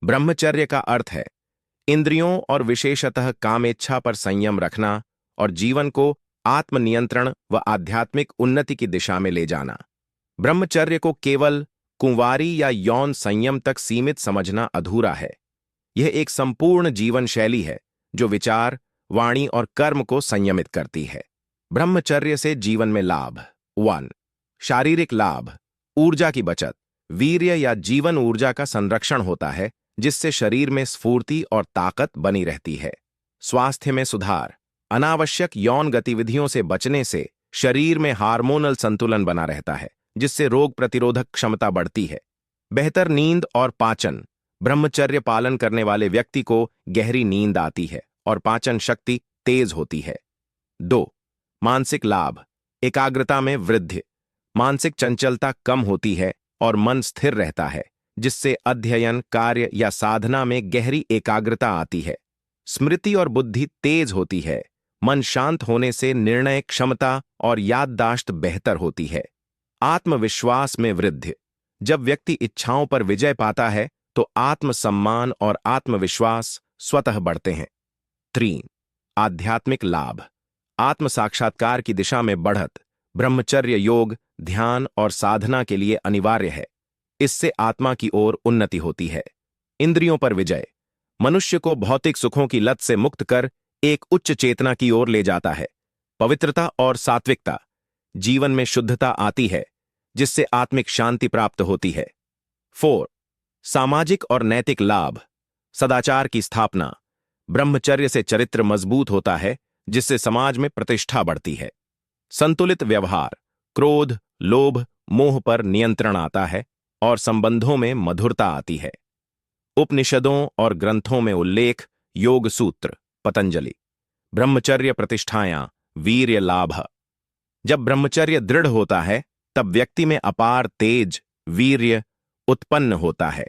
ब्रह्मचर्य का अर्थ है इंद्रियों और विशेषतः कामेच्छा पर संयम रखना और जीवन को आत्मनियंत्रण व आध्यात्मिक उन्नति की दिशा में ले जाना। ब्रह्मचर्य को केवल कुंवारी या यौन संयम तक सीमित समझना अधूरा है। यह एक संपूर्ण जीवन शैली है जो विचार, वाणी और कर्म को संयमित करती है। ब्रह्मचर्य से जीवन में लाभ 1। शारीरिक लाभ, ऊर्जा की बचत, वीर्य या जीवन ऊर्जा का संरक्षण होता है जिससे शरीर में स्फूर्ति और ताकत बनी रहती है। स्वास्थ्य में सुधार, अनावश्यक यौन गतिविधियों से बचने से शरीर में हार्मोनल संतुलन बना रहता है जिससे रोग प्रतिरोधक क्षमता बढ़ती है। बेहतर नींद और पाचन, ब्रह्मचर्य पालन करने वाले व्यक्ति को गहरी नींद आती है और पाचन शक्ति तेज होती है। 2। मानसिक लाभ, एकाग्रता में वृद्धि, मानसिक चंचलता कम होती है और मन स्थिर रहता है जिससे अध्ययन, कार्य या साधना में गहरी एकाग्रता आती है। स्मृति और बुद्धि तेज होती है, मन शांत होने से निर्णय क्षमता और याददाश्त बेहतर होती है। आत्मविश्वास में वृद्धि, जब व्यक्ति इच्छाओं पर विजय पाता है तो आत्मसम्मान और आत्मविश्वास स्वतः बढ़ते हैं। 3। आध्यात्मिक लाभ, आत्म साक्षात्कार की दिशा में बढ़त, ब्रह्मचर्य योग, ध्यान और साधना के लिए अनिवार्य है। इससे आत्मा की ओर उन्नति होती है। इंद्रियों पर विजय, मनुष्य को भौतिक सुखों की लत से मुक्त कर एक उच्च चेतना की ओर ले जाता है। पवित्रता और सात्विकता, जीवन में शुद्धता आती है जिससे आत्मिक शांति प्राप्त होती है। 4। सामाजिक और नैतिक लाभ, सदाचार की स्थापना, ब्रह्मचर्य से चरित्र मजबूत होता है जिससे समाज में प्रतिष्ठा बढ़ती है। संतुलित व्यवहार, क्रोध, लोभ, मोह पर नियंत्रण आता है और संबंधों में मधुरता आती है। उपनिषदों और ग्रंथों में उल्लेख, योग सूत्र, पतंजलि, ब्रह्मचर्य प्रतिष्ठायां, वीर्य लाभ। जब ब्रह्मचर्य दृढ़ होता है तब व्यक्ति में अपार तेज, वीर्य उत्पन्न होता है।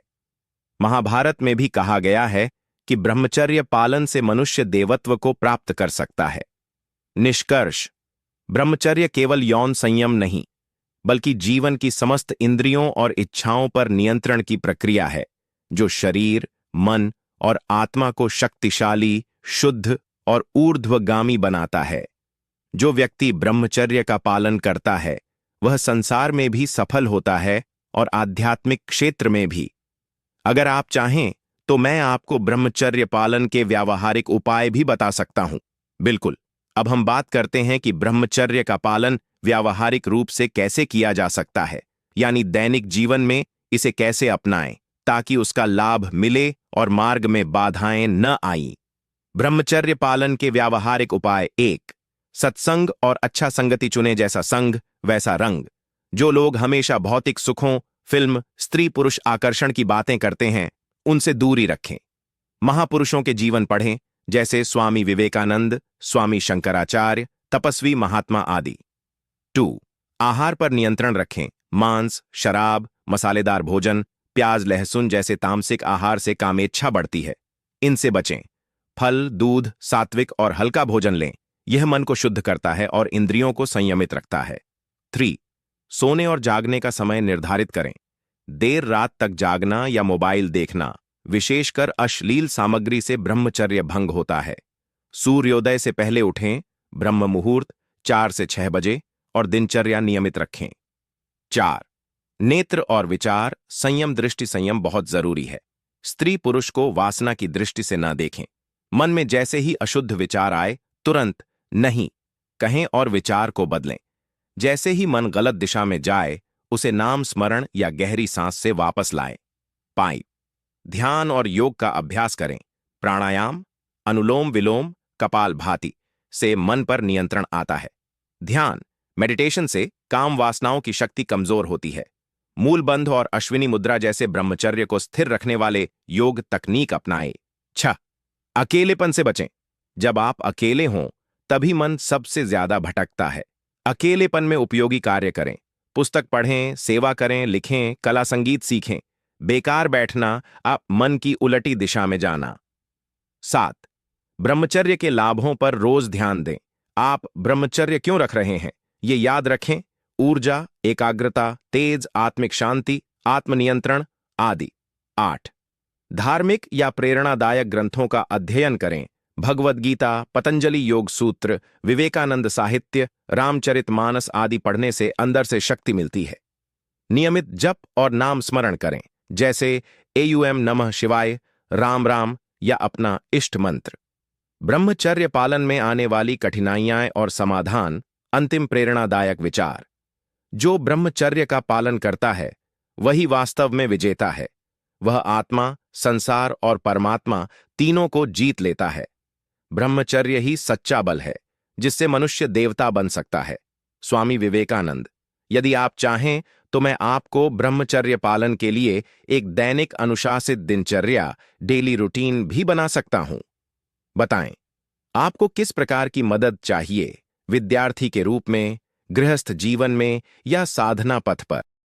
महाभारत में भी कहा गया है कि ब्रह्मचर्य पालन से मनुष्य देवत्व को प्राप्त कर सकता है। निष्कर्ष, ब्रह्मचर्य केवल यौन संयम नहीं बल्कि जीवन की समस्त इंद्रियों और इच्छाओं पर नियंत्रण की प्रक्रिया है जो शरीर, मन और आत्मा को शक्तिशाली, शुद्ध और ऊर्ध्वगामी बनाता है। जो व्यक्ति ब्रह्मचर्य का पालन करता है वह संसार में भी सफल होता है और आध्यात्मिक क्षेत्र में भी। अगर आप चाहें तो मैं आपको ब्रह्मचर्य पालन के व्यावहारिक उपाय भी बता सकता हूं। बिल्कुल, अब हम बात करते हैं कि ब्रह्मचर्य का पालन व्यावहारिक रूप से कैसे किया जा सकता है, यानी दैनिक जीवन में इसे कैसे अपनाएं ताकि उसका लाभ मिले और मार्ग में बाधाएं न आईं। ब्रह्मचर्य पालन के व्यावहारिक उपाय 1। सत्संग और अच्छा संगति चुने, जैसा संग वैसा रंग। जो लोग हमेशा भौतिक सुखों, फिल्म, स्त्री पुरुष आकर्षण की बातें करते हैं उनसे दूरी रखें। महापुरुषों के जीवन पढ़ें जैसे स्वामी विवेकानंद, स्वामी शंकराचार्य, तपस्वी महात्मा आदि। 2। आहार पर नियंत्रण रखें। मांस, शराब, मसालेदार भोजन, प्याज, लहसुन जैसे तामसिक आहार से कामेच्छा बढ़ती है, इनसे बचें। फल, दूध, सात्विक और हल्का भोजन लें। यह मन को शुद्ध करता है और इंद्रियों को संयमित रखता है। 3। सोने और जागने का समय निर्धारित करें। देर रात तक जागना या मोबाइल देखना, विशेषकर अश्लील सामग्री से ब्रह्मचर्य भंग होता है। सूर्योदय से पहले उठें, ब्रह्म मुहूर्त 4 से 6 बजे, और दिनचर्या नियमित रखें। 4। नेत्र और विचार संयम, दृष्टि संयम बहुत जरूरी है। स्त्री पुरुष को वासना की दृष्टि से न देखें। मन में जैसे ही अशुद्ध विचार आए तुरंत नहीं कहें और विचार को बदलें। जैसे ही मन गलत दिशा में जाए उसे नाम स्मरण या गहरी सांस से वापस लाएं। 5। ध्यान और योग का अभ्यास करें। प्राणायाम, अनुलोम विलोम, कपालभाति से मन पर नियंत्रण आता है। ध्यान, मेडिटेशन से काम वासनाओं की शक्ति कमजोर होती है। मूलबंध और अश्विनी मुद्रा जैसे ब्रह्मचर्य को स्थिर रखने वाले योग तकनीक अपनाएं। 6। अकेलेपन से बचें। जब आप अकेले हों तभी मन सबसे ज्यादा भटकता है। अकेलेपन में उपयोगी कार्य करें। पुस्तक पढ़ें, सेवा करें, लिखें, कला संगीत सीखें। बेकार बैठना, आप मन की उलटी दिशा में जाना। 7। ब्रह्मचर्य के लाभों पर रोज ध्यान दें। आप ब्रह्मचर्य क्यों रख रहे हैं ये याद रखें। ऊर्जा, एकाग्रता, तेज, आत्मिक शांति, आत्मनियंत्रण आदि। 8। धार्मिक या प्रेरणादायक ग्रंथों का अध्ययन करें। भगवद गीता, पतंजलि योग सूत्र, विवेकानंद साहित्य, रामचरितमानस आदि पढ़ने से अंदर से शक्ति मिलती है। नियमित जप और नाम स्मरण करें, जैसे एयूएम नमः शिवाय, राम राम या अपना इष्ट मंत्र। ब्रह्मचर्य पालन में आने वाली कठिनाइयां और समाधान। अंतिम प्रेरणादायक विचार। जो ब्रह्मचर्य का पालन करता है वही वास्तव में विजेता है। वह आत्मा, संसार और परमात्मा तीनों को जीत लेता है। ब्रह्मचर्य ही सच्चा बल है जिससे मनुष्य देवता बन सकता है। स्वामी विवेकानंद। यदि आप चाहें तो मैं आपको ब्रह्मचर्य पालन के लिए एक दैनिक अनुशासित दिनचर्या, डेली रूटीन भी बना सकता हूं। बताएं, आपको किस प्रकार की मदद चाहिए? विद्यार्थी के रूप में, गृहस्थ जीवन में या साधना पथ पर?